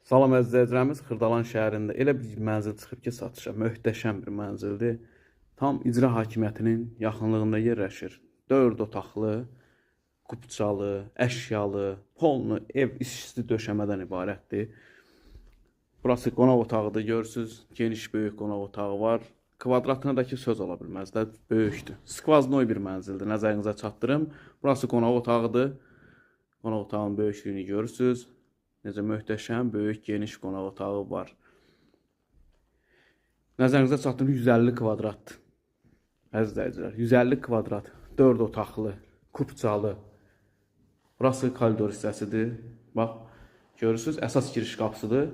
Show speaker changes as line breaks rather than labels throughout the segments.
Salam əzizlərimiz, Xırdalan şəhərində elə bir mənzil çıxıb ki, satışa. Möhtəşəm bir mənzildir. Tam icra hakimiyyətinin yaxınlığında yerləşir. 4 otaqlı, kupçalı, əşyalı, polnu ev işçisi döşəmədən ibarətdir. Burası qonaq otağıdır, görürsünüz. Geniş, böyük qonaq otağı var. Kvadratına da ki söz ola bilməz də, böyükdür. Skvaznoy bir mənzildir, nəzərinizə çatdırım. Burası qonaq otağıdır. Qonaq otağının böyüklüyünü görürsünüz. Necə möhtəşəm, böyük, geniş qonaq otağı var. Nəzərinizə çatdırım 150 kvadratdır. Əzizləyicilər, 150 kvadrat, 4 otaqlı, kupçalı. Burası koridor hissəsidir. Bax, görürsünüz, əsas giriş qapısıdır.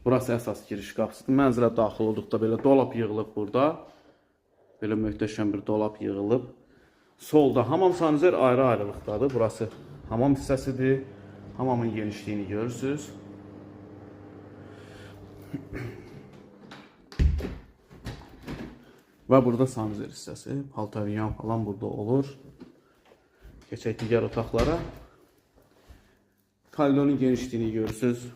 Burası əsas giriş qapısıdır. Mənzilə daxil olduqda belə dolap yığılıb burada. Belə möhtəşəm bir dolap yığılıb. Solda hamam sanuzər ayrı-ayrılıqdadır. Burası hamam hissəsidir. Hamamın genişliyini görürsünüz. Və burada sanuzər hissəsi, paltaviyan falan burada olur. Keçək digər otaqlara. Koridorun genişliyini görürsünüz.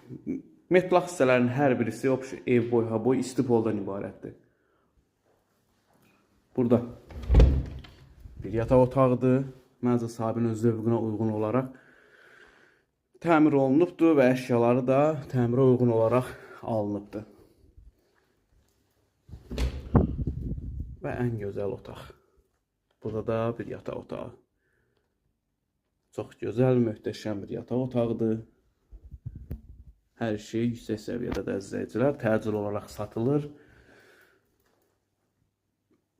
Metlaq hissələrin hər birisi ev boy isti poldan ibarətdir. Burada bir yataq otağıdır. Mənzil sahibinin zövqünə uyğun olaraq təmir olunubdur və əşyaları da təmirə uyğun olaraq alınıbdır. Və ən gözəl otaq. Burada da bir yataq otağı. Çox gözəl, möhtəşəm bir yataq otağıdır. Hər şey yüksək səviyyədə də əzizləyicilər, təcil olaraq satılır.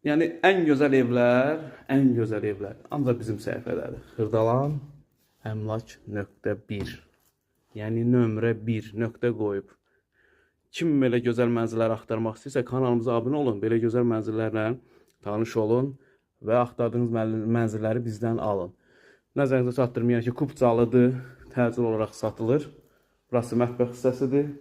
Yəni, ən gözəl evlər ancaq bizim səhifədədir. Xırdalan əmlak.1 yəni nömrə 1 nöqtə qoyub. Kim belə gözəl mənzillər axtarmaq istəyirsə, kanalımıza abunə olun. Belə gözəl mənzillərlə tanış olun və axtardığınız mənzilləri bizdən alın. Nəzərinizə çatdırım, yəni ki, kupçalıdır, təcil olaraq satılır. Burası mətbəx hissəsidir.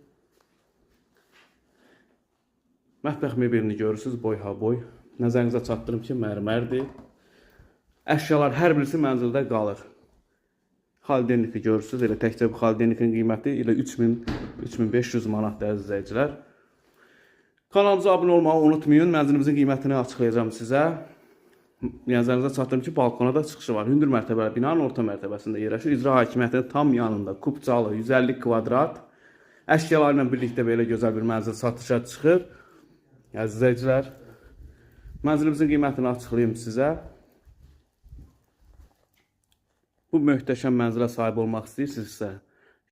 Mətbəx mebelini görürsünüz, boy. Nəzərinizə çatdırım ki, mərmərdir. Əşyalar hər birisi mənzildə qalır. Xaldenniki görürsünüz, elə təkcə bu xaldenikin qiyməti elə 3500 manatdır əzizləyicilər. Kanalımıza abunə olmağı unutmayın. Mənzilimizin qiymətini açıqlayacağım sizə. Nəzərinizə çatdırım ki, balkona da çıxışı var. Hündür mərtəbəli binanın orta mərtəbəsində yerləşir. İcra hakimiyyətinin tam yanında kupçalı 150 kvadrat əşyalarla birlikdə belə gözəl bir mənzil satışa çıxır. Əzizləyicilər, mənzilimizin qiymətini açıqlayayım sizə. Bu möhtəşəm mənzilə sahib olmaq istəyirsinizsə,